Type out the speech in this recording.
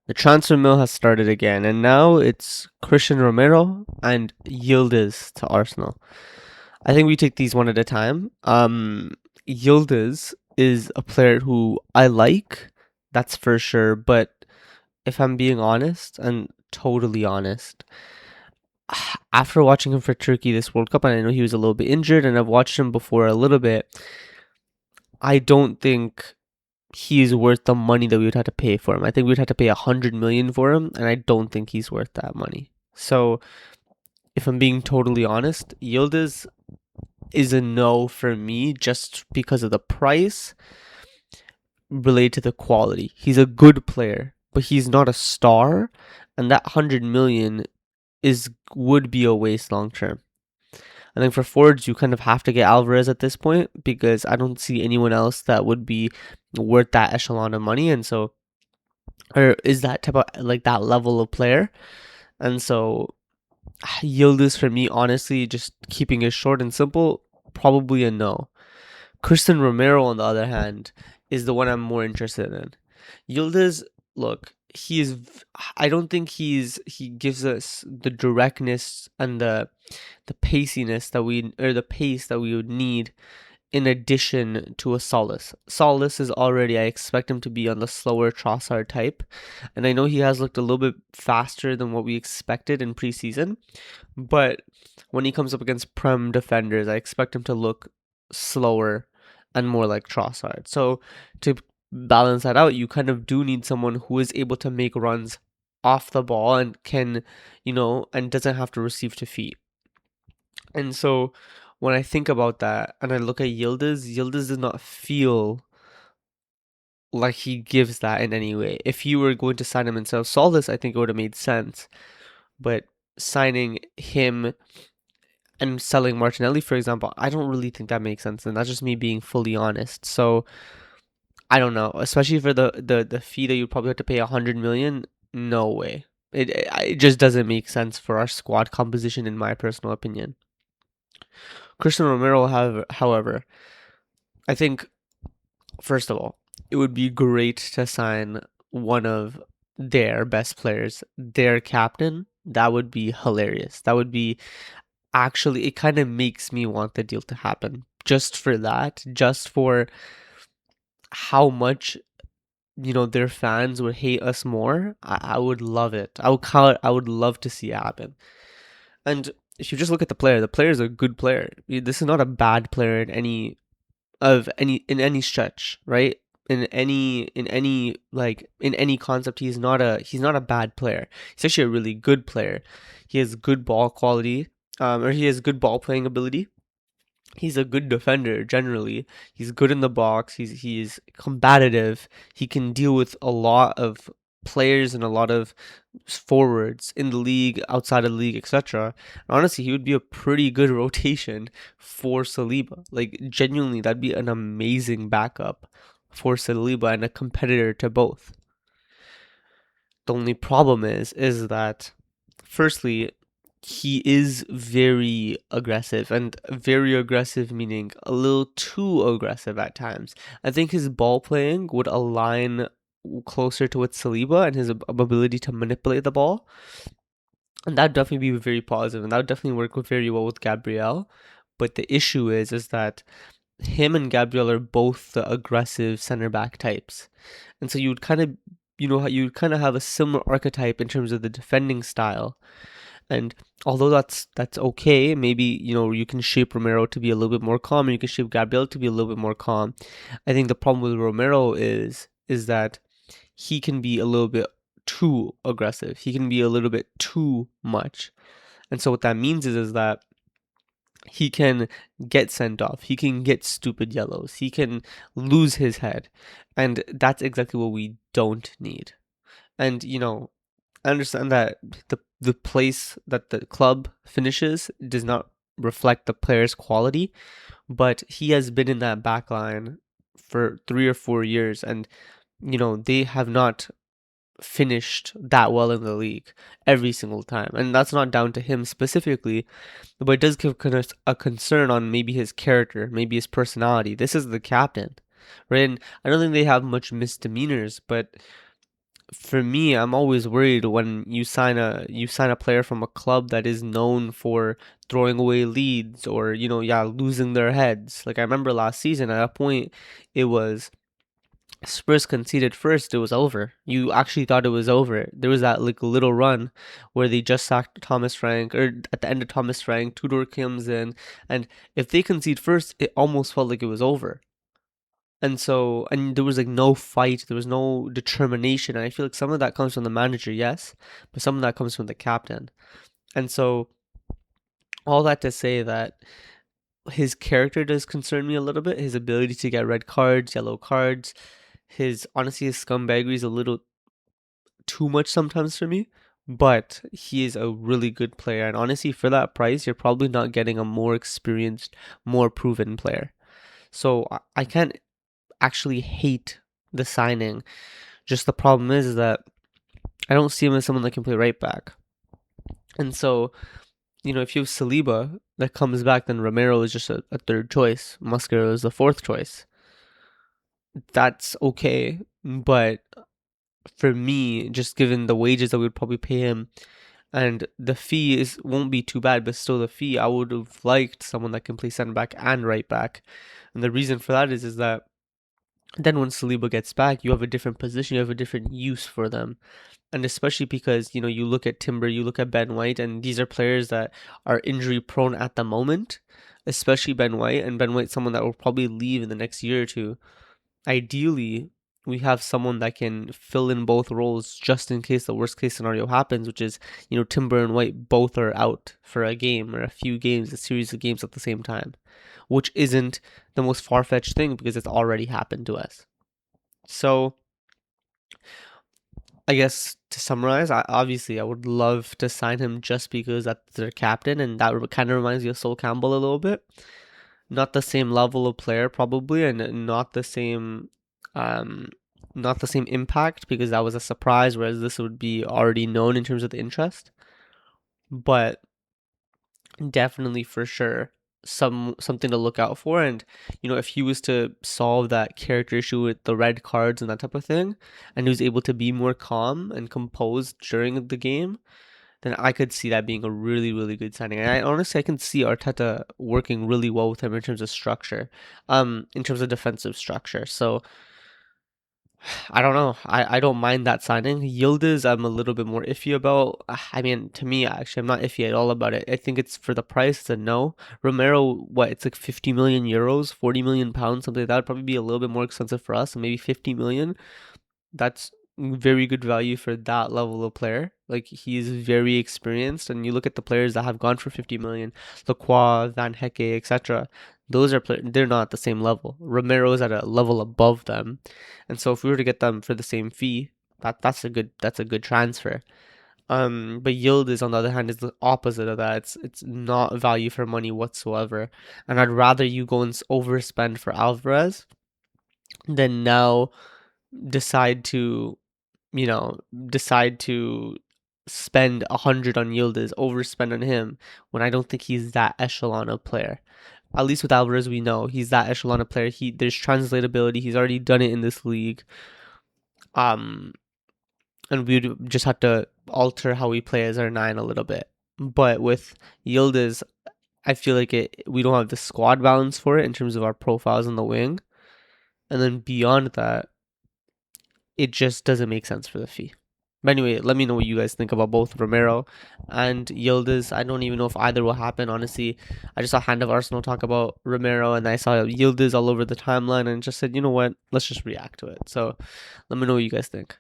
The transfer mill has started again, and now it's Christian Romero and Yildiz to Arsenal. I think we take these one at a time. Yildiz is a player who I like, that's for sure. But if I'm being honest and totally honest, after watching him for Turkey this World Cup, and I know he was a little bit injured, and I've watched him before a little bit, I don't think he's worth the money that we would have to pay for him. I think we'd have to pay 100 million for him, and I don't think he's worth that money. So, if I'm being totally honest, Yildiz is a no for me just because of the price related to the quality. He's a good player, but he's not a star, and that 100 million is would be a waste long term. I think for forwards, you kind of have to get Alvarez at this point because I don't see anyone else that would be worth that echelon of money, and so or is that type of like that level of player, and so Yildiz for me, honestly, just keeping it short and simple, probably a no. Christian Romero, on the other hand, is the one I'm more interested in. Yildiz, look, he is. I don't think he gives us the directness and the paciness that we or the pace that we would need in addition to a Solace. Solace is already, I expect him to be on the slower Trossard type, and I know he has looked a little bit faster than what we expected in preseason, but when he comes up against Prem defenders, I expect him to look slower and more like Trossard. So to balance that out, you kind of do need someone who is able to make runs off the ball and can, and doesn't have to receive to feet. And so when I think about that and I look at Yildiz, Yildiz does not feel like he gives that in any way. If you were going to sign him instead of Solace, I think it would have made sense. But signing him and selling Martinelli, for example, I don't really think that makes sense. And that's just me being fully honest. So I don't know, especially for the fee that you'd probably have to pay 100 million. No way. It just doesn't make sense for our squad composition, in my personal opinion. Christian Romero, however, I think first of all, it would be great to sign one of their best players, their captain. That would be hilarious. That would be actually, it kind of makes me want the deal to happen. Just for that, just for how much, their fans would hate us more. I would love it. I would love to see it happen. And if you just look at the player is a good player. This is not a bad player in any stretch, right? In any concept, he's not a bad player. He's actually a really good player. He has good ball quality, or he has good ball playing ability. He's a good defender generally. He's good in the box. He's combative. He can deal with a lot of players and a lot of forwards in the league, outside of the league, etc. Honestly, he would be a pretty good rotation for Saliba. Like genuinely, that'd be an amazing backup for Saliba and a competitor to both. The only problem is that firstly, he is very aggressive, and very aggressive meaning a little too aggressive at times. I think his ball playing would align closer to with Saliba and his ability to manipulate the ball, and that would definitely be very positive, and that would definitely work very well with Gabriel. But the issue is that him and Gabriel are both the aggressive center back types, and so you would kind of you kind of have a similar archetype in terms of the defending style. And although that's okay, maybe you can shape Romero to be a little bit more calm, and you can shape Gabriel to be a little bit more calm. I think the problem with Romero is that he can be a little bit too aggressive. He can be a little bit too much. And so what that means is that he can get sent off. He can get stupid yellows. He can lose his head. And that's exactly what we don't need. And I understand that the place that the club finishes does not reflect the player's quality, but he has been in that back line for 3 or 4 years, and they have not finished that well in the league every single time. And that's not down to him specifically, but it does give us a concern on maybe his character, maybe his personality. This is the captain, right? And I don't think they have much misdemeanors, but for me, I'm always worried when you sign a player from a club that is known for throwing away leads or, yeah, losing their heads. Like I remember last season at a point it was Spurs conceded first, it was over. You actually thought it was over. There was that like little run where they just sacked Thomas Frank, or at the end of Thomas Frank, Tudor comes in, and if they concede first, it almost felt like it was over. And there was like no fight, there was no determination. And I feel like some of that comes from the manager, yes, but some of that comes from the captain. And so all that to say that his character does concern me a little bit. His ability to get red cards, yellow cards, his scumbaggery is a little too much sometimes for me. But he is a really good player, and honestly, for that price, you're probably not getting a more experienced, more proven player. So I can't actually hate the signing. Just the problem is that I don't see him as someone that can play right back. And so, if you have Saliba that comes back, then Romero is just a third choice. Musquero is the fourth choice. That's okay. But for me, just given the wages that we would probably pay him and the fee won't be too bad, but still the fee, I would have liked someone that can play center back and right back. And the reason for that is that then when Saliba gets back, you have a different position, you have a different use for them. And especially because, you look at Timber, you look at Ben White, and these are players that are injury prone at the moment, especially Ben White. And Ben White's someone that will probably leave in the next year or two. Ideally, we have someone that can fill in both roles just in case the worst case scenario happens, which is, Timber and White both are out for a game or a few games, a series of games at the same time, which isn't the most far-fetched thing because it's already happened to us. So I guess to summarize, I would love to sign him just because that's their captain, and that kind of reminds me of Sol Campbell a little bit. Not the same level of player probably, and um, not the same impact because that was a surprise, whereas this would be already known in terms of the interest. But definitely for sure something to look out for. And if he was to solve that character issue with the red cards and that type of thing, and he was able to be more calm and composed during the game, then I could see that being a really, really good signing. And I can see Arteta working really well with him in terms of structure, in terms of defensive structure. So I don't know. I don't mind that signing. Yildiz, I'm a little bit more iffy about. I mean, to me, actually, I'm not iffy at all about it. I think it's for the price, it's a no. Romero, what, it's like 50 million euros, 40 million pounds, something like that. Would probably be a little bit more expensive for us, maybe 50 million. That's very good value for that level of player. Like he's very experienced, and you look at the players that have gone for 50 million, Lacroix, Van Hecke, etc. Those are they're not at the same level. Romero's at a level above them, and so if we were to get them for the same fee, that's a good transfer. But Yildiz on the other hand is the opposite of that. It's not value for money whatsoever, and I'd rather you go and overspend for Alvarez than now decide to decide to spend 100 on Yildiz, overspend on him when I don't think he's that echelon of player. At least with Alvarez, we know he's that echelon of player. There's translatability. He's already done it in this league. Um, and we'd just have to alter how we play as our nine a little bit. But with Yildiz, I feel like we don't have the squad balance for it in terms of our profiles on the wing. And then beyond that, it just doesn't make sense for the fee. But anyway, let me know what you guys think about both Romero and Yildiz. I don't even know if either will happen, honestly. I just saw Hand of Arsenal talk about Romero, and I saw Yildiz all over the timeline and just said, you know what, let's just react to it. So let me know what you guys think.